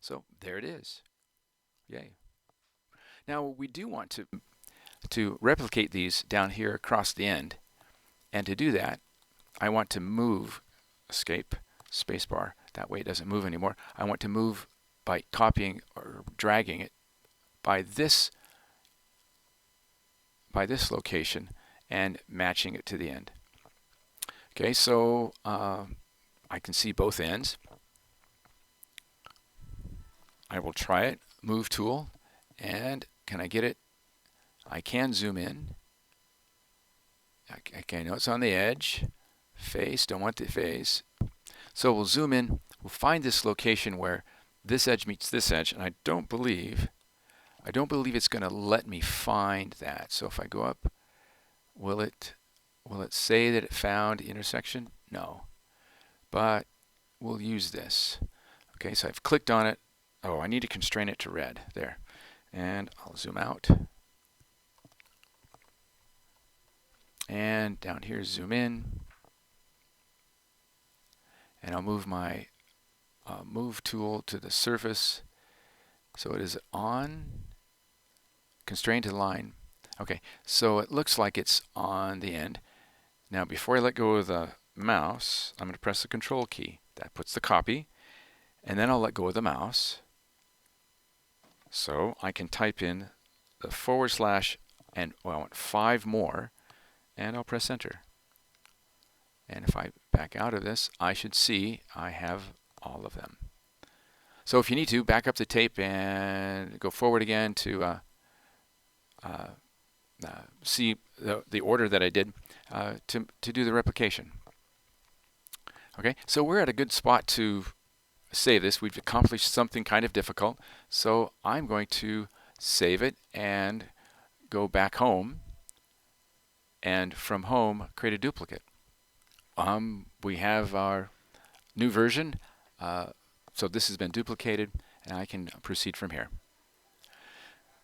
So there it is. Yay. Now we do want to replicate these down here across the end. And to do that, I want to move escape spacebar. That way it doesn't move anymore. I want to move by copying or dragging it by this location and matching it to the end. Okay, so I can see both ends. I will try it. Move tool, and can I get it? I can zoom in. Okay, I know it's on the edge. Face, don't want the face. So we'll zoom in. We'll find this location where this edge meets this edge, and I don't believe it's going to let me find that. So if I go up, will it say that it found the intersection? No. But we'll use this. Okay, so I've clicked on it. Oh, I need to constrain it to red. There. And I'll zoom out. And down here, zoom in. And I'll move my move tool to the surface so it is on, constrained to the line. Okay, so it looks like it's on the end. Now before I let go of the mouse, I'm going to press the control key. That puts the copy, and then I'll let go of the mouse. So I can type in the / and well, I want 5 more, and I'll press enter. And if I back out of this, I should see I have all of them. So if you need to, back up the tape and go forward again to see the order that I did to do the replication. Okay, so we're at a good spot to save this. We've accomplished something kind of difficult. So I'm going to save it and go back home, and from home create a duplicate. We have our new version. So this has been duplicated, and I can proceed from here.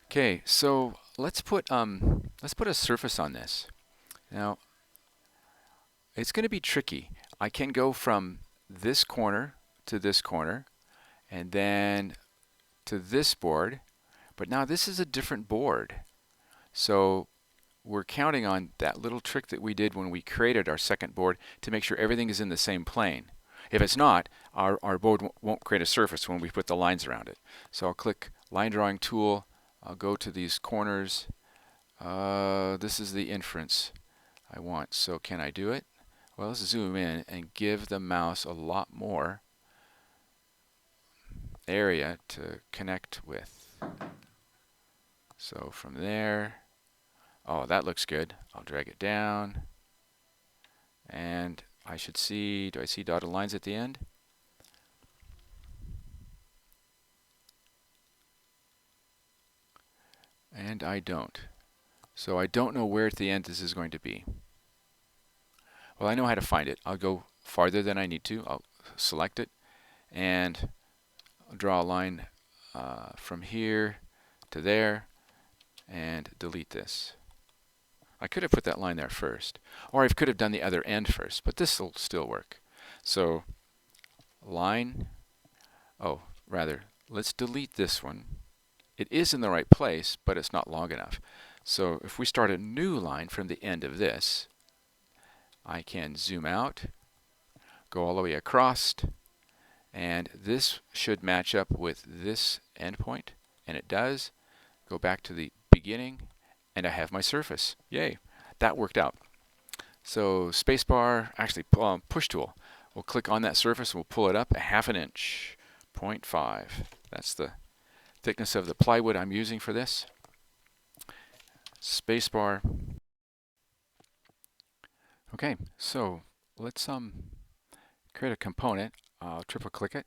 Okay, so let's put a surface on this. Now, it's going to be tricky. I can go from this corner to this corner, and then to this board, but now this is a different board. So we're counting on that little trick that we did when we created our second board to make sure everything is in the same plane. If it's not, our board won't create a surface when we put the lines around it. So I'll click Line Drawing Tool. I'll go to these corners. This is the inference I want. So can I do it? Well, let's zoom in and give the mouse a lot more area to connect with. So from there, oh, that looks good. I'll drag it down, and I should see, do I see dotted lines at the end? And I don't. So I don't know where at the end this is going to be. Well, I know how to find it. I'll go farther than I need to. I'll select it and I'll draw a line from here to there and delete this. I could have put that line there first, or I could have done the other end first, but this will still work. So line, let's delete this one. It is in the right place, but it's not long enough. So if we start a new line from the end of this, I can zoom out, go all the way across, and this should match up with this endpoint, and it does. Go back to the beginning, and I have my surface. Yay, that worked out. So spacebar, actually push tool. We'll click on that surface, we'll pull it up 1/2 inch, 0.5. That's the thickness of the plywood I'm using for this. Spacebar. Okay, so let's create a component. I'll triple click it.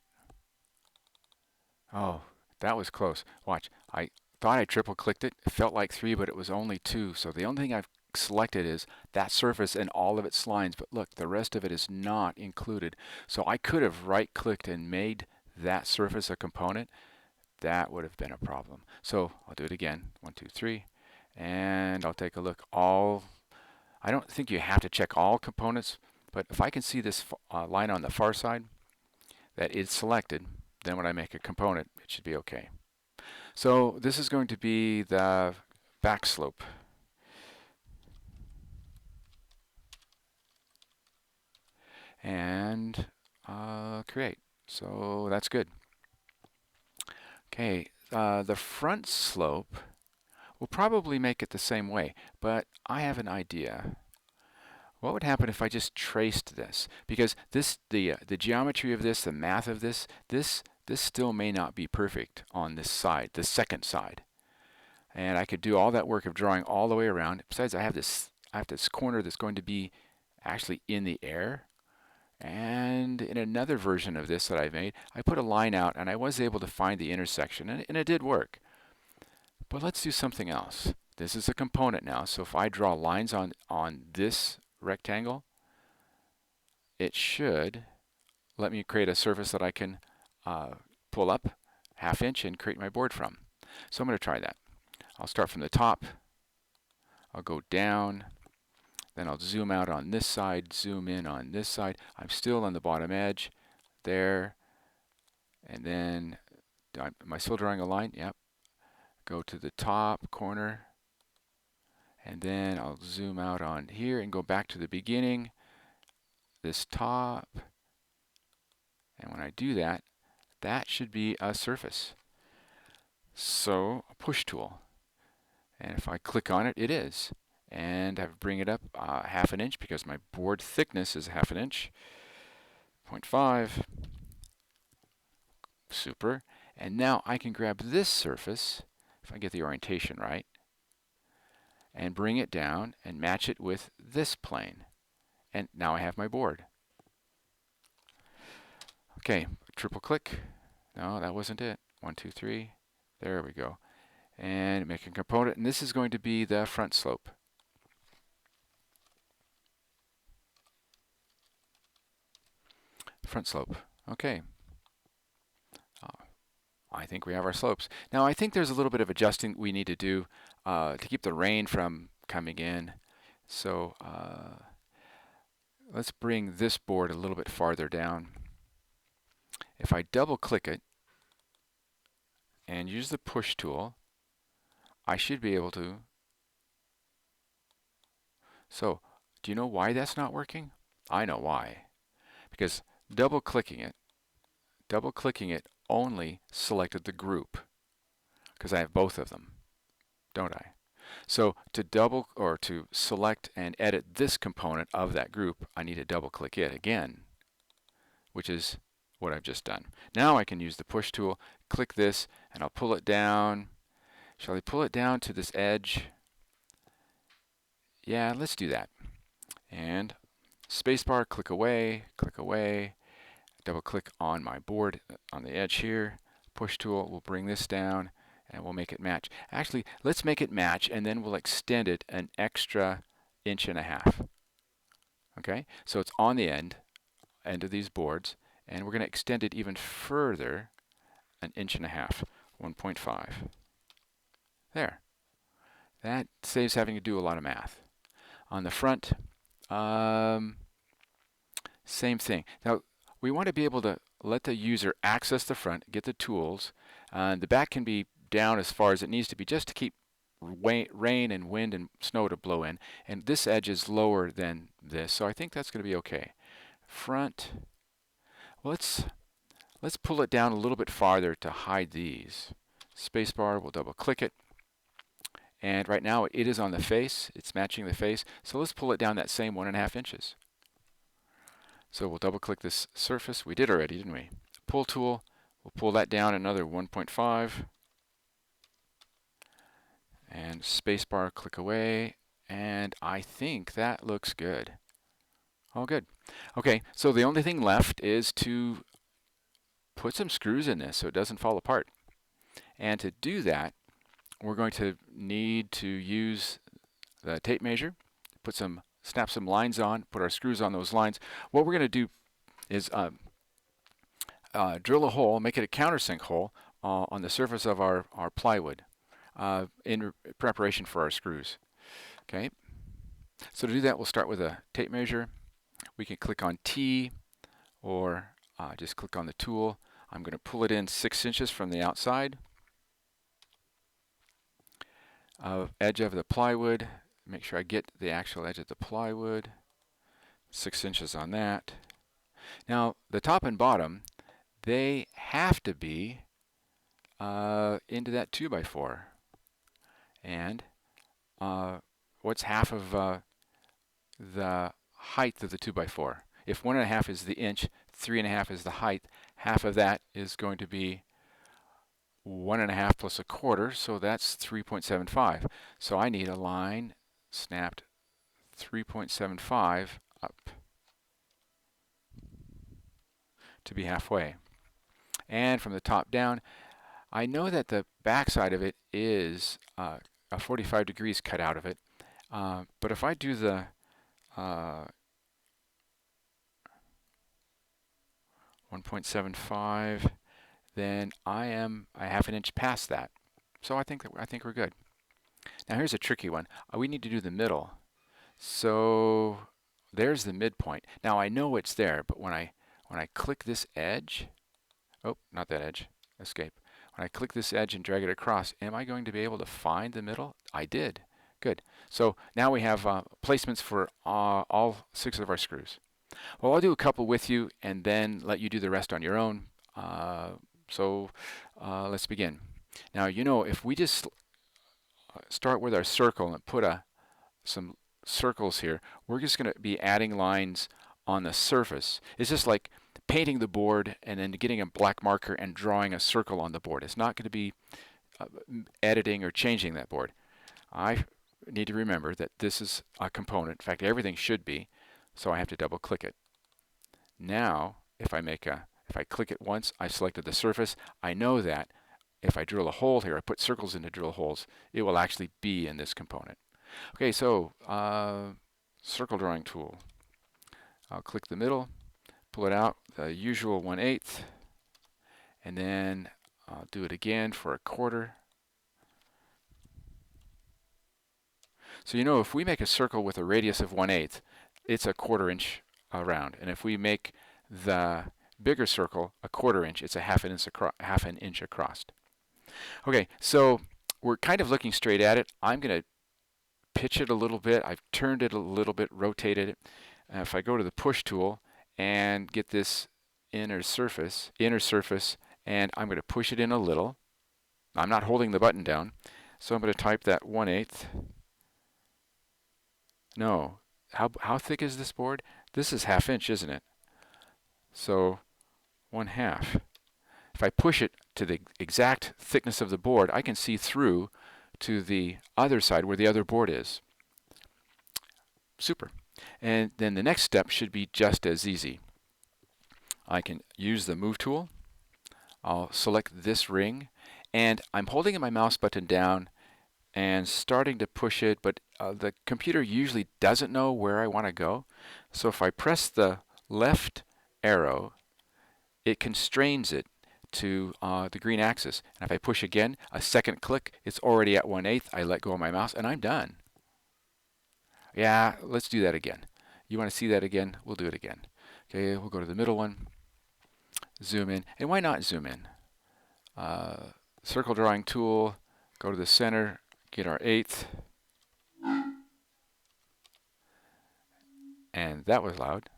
Oh, that was close. Watch, I thought I triple clicked it. It felt like 3, but it was only 2. So the only thing I've selected is that surface and all of its lines, but look, the rest of it is not included. So I could have right clicked and made that surface a component. That would have been a problem. So I'll do it again. 1, 2, 3. And I'll take a look. I don't think you have to check all components, but if I can see this line on the far side that is selected, then when I make a component, it should be okay. So this is going to be the back slope. And create. So that's good. Okay, the front slope, we'll probably make it the same way, but I have an idea. What would happen if I just traced this? Because the geometry of this, the math of this still may not be perfect on this side, the second side. And I could do all that work of drawing all the way around. Besides, I have this corner that's going to be actually in the air. And in another version of this that I made, I put a line out and I was able to find the intersection, and it did work. But let's do something else. This is a component now, so if I draw lines on this rectangle, it should let me create a surface that I can pull up 1/2 inch and create my board from. So I'm going to try that. I'll start from the top. I'll go down. Then I'll zoom out on this side, zoom in on this side. I'm still on the bottom edge there. And then, am I still drawing a line? Yep. Go to the top corner. And then I'll zoom out on here and go back to the beginning, this top. And when I do that, that should be a surface. So, a push tool. And if I click on it, it is. And I bring it up 1/2 inch because my board thickness is 1/2 inch. 0.5. Super. And now I can grab this surface, if I get the orientation right, and bring it down and match it with this plane. And now I have my board. Okay, triple click. No, that wasn't it. 1, 2, 3. There we go. And make a component, and this is going to be the front slope. Front slope. Okay. I think we have our slopes. Now I think there's a little bit of adjusting we need to do to keep the rain from coming in. So let's bring this board a little bit farther down. If I double click it and use the push tool, I should be able to. So do you know why that's not working? I know why. Because double clicking it only selected the group, because I have both of them, don't I? So to select and edit this component of that group, I need to double click it again, which is what I've just done. Now I can use the push tool, click this, and I'll pull it down. Shall I pull it down to this edge? Yeah, let's do that. And spacebar, click away, double click on my board on the edge here. Push tool, we'll bring this down and we'll make it match. Actually, let's make it match and then we'll extend it an extra 1.5 inches. Okay, so it's on the end of these boards, and we're going to extend it even further, an 1.5 inches, 1.5. There. That saves having to do a lot of math. On the front, same thing. Now, we want to be able to let the user access the front, get the tools. The back can be down as far as it needs to be just to keep rain and wind and snow to blow in. And this edge is lower than this, so I think that's going to be okay. Front, well, let's pull it down a little bit farther to hide these. Spacebar, we'll double click it. And right now it is on the face, it's matching the face. So let's pull it down that same 1.5 inches. So we'll double click this surface. We did already, didn't we? Pull tool, we'll pull that down another 1.5. And spacebar, click away. And I think that looks good. All good. Okay, so the only thing left is to put some screws in this so it doesn't fall apart. And to do that, we're going to need to use the tape measure, snap some lines on, put our screws on those lines. What we're going to do is drill a hole, make it a countersink hole on the surface of our plywood in preparation for our screws. Okay, so to do that, we'll start with a tape measure. We can click on T or just click on the tool. I'm going to pull it in 6 inches from the outside edge of the plywood. Make sure I get the actual edge of the plywood. 6 inches on that. Now, the top and bottom, they have to be into that 2x4. And what's half of the height of the 2x4? If 1.5 is the inch, 3.5 is the height, half of that is going to be 1.5 plus 1/4, so that's 3.75. So I need a line snapped 3.75 up to be halfway. And from the top down, I know that the back side of it is a 45 degrees cut out of it, but if I do the 1.75, then I am a half an inch past that. So I think we're good. Now here's a tricky one. We need to do the middle. So there's the midpoint. Now I know it's there, but when I click this edge, oh, not that edge, escape. When I click this edge and drag it across, am I going to be able to find the middle? I did. Good. So now we have placements for all 6 of our screws. Well, I'll do a couple with you and then let you do the rest on your own. So let's begin. Now, you know, if we just start with our circle and put some circles here, we're just going to be adding lines on the surface. It's just like painting the board and then getting a black marker and drawing a circle on the board. It's not going to be editing or changing that board. I need to remember that this is a component. In fact, everything should be, so I have to double click it. Now, if I click it once, I selected the surface. I know that if I drill a hole here, I put circles in to drill holes, it will actually be in this component. Okay, so circle drawing tool. I'll click the middle, pull it out, the usual 1/8, and then I'll do it again for 1/4. So you know, if we make a circle with a radius of 1/8, it's a 1/4 inch around, and if we make the bigger circle a 1/4 inch, it's a half an inch across. Okay, so we're kind of looking straight at it. I'm going to pitch it a little bit. I've turned it a little bit, rotated it. If I go to the push tool and get this inner surface, and I'm going to push it in a little. I'm not holding the button down, so I'm going to type that 1/8. No, how thick is this board? This is 1/2 inch, isn't it? So 1/2. If I push it to the exact thickness of the board, I can see through to the other side where the other board is. Super. And then the next step should be just as easy. I can use the Move tool. I'll select this ring, and I'm holding my mouse button down and starting to push it, but the computer usually doesn't know where I want to go. So if I press the left arrow, it constrains it to the green axis. And if I push again, a second click, it's already at 1/8. I let go of my mouse and I'm done. Yeah, let's do that again. You want to see that again? We'll do it again. Okay, we'll go to the middle one, zoom in, and why not zoom in? Circle drawing tool, go to the center, get our 1/8, and that was loud.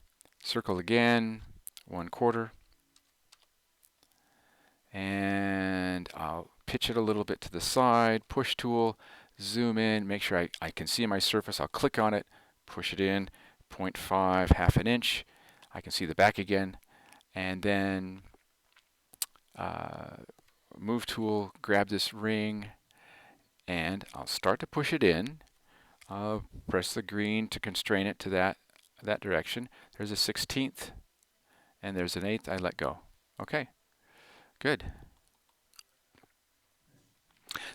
Circle again, 1/4. And I'll pitch it a little bit to the side, push tool, zoom in, make sure I can see my surface. I'll click on it, push it in, 0.5, 1/2 an inch. I can see the back again, and then Move tool, grab this ring, and I'll start to push it in. I'll press the green to constrain it to that direction. There's a 1/16, and there's an 1/8. I let go. Okay. Good.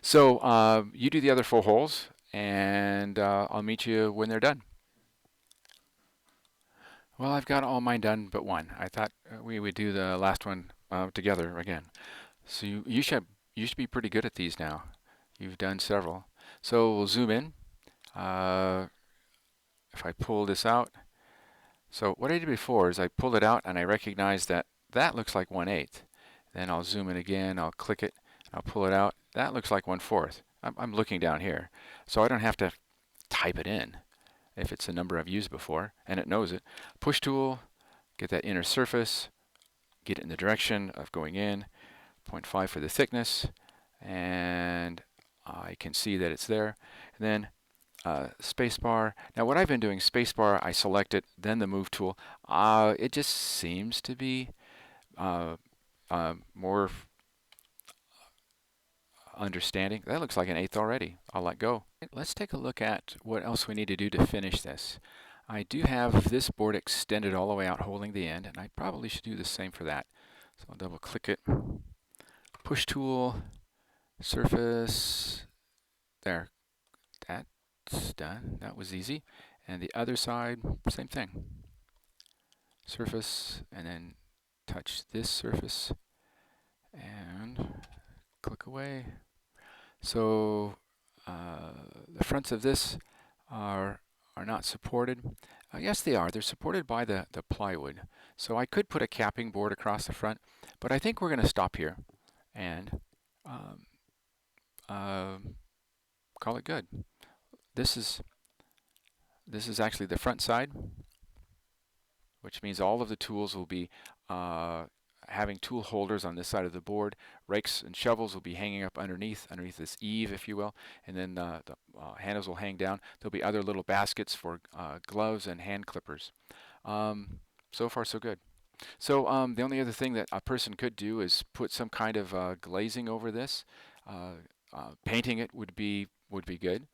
So you do the other 4 holes, and I'll meet you when they're done. Well, I've got all mine done but one. I thought we would do the last one together again. So you should be pretty good at these now. You've done several. So we'll zoom in. If I pull this out. So what I did before is I pulled it out and I recognized that that looks like 1/8. Then I'll zoom in again, I'll click it, I'll pull it out. That looks like 1/4. I'm looking down here. So I don't have to type it in if it's a number I've used before, and it knows it. Push tool, get that inner surface, get it in the direction of going in, 0.5 for the thickness, and I can see that it's there. And then spacebar. Now what I've been doing, spacebar, I select it, then the move tool. It just seems to be more understanding. That looks like an 1/8 already. I'll let go. Let's take a look at what else we need to do to finish this. I do have this board extended all the way out holding the end, and I probably should do the same for that. So I'll double click it, push tool, surface, there. That's done. That was easy. And the other side, same thing. Surface, and then touch this surface, and click away. So the fronts of this are not supported. Yes, they are. They're supported by the plywood. So I could put a capping board across the front, but I think we're going to stop here and call it good. This is actually the front side, which means all of the tools will be having tool holders on this side of the board. Rakes and shovels will be hanging up underneath this eave, if you will, and then the handles will hang down. There'll be other little baskets for gloves and hand clippers. So far, so good. So the only other thing that a person could do is put some kind of glazing over this. Painting it would be good.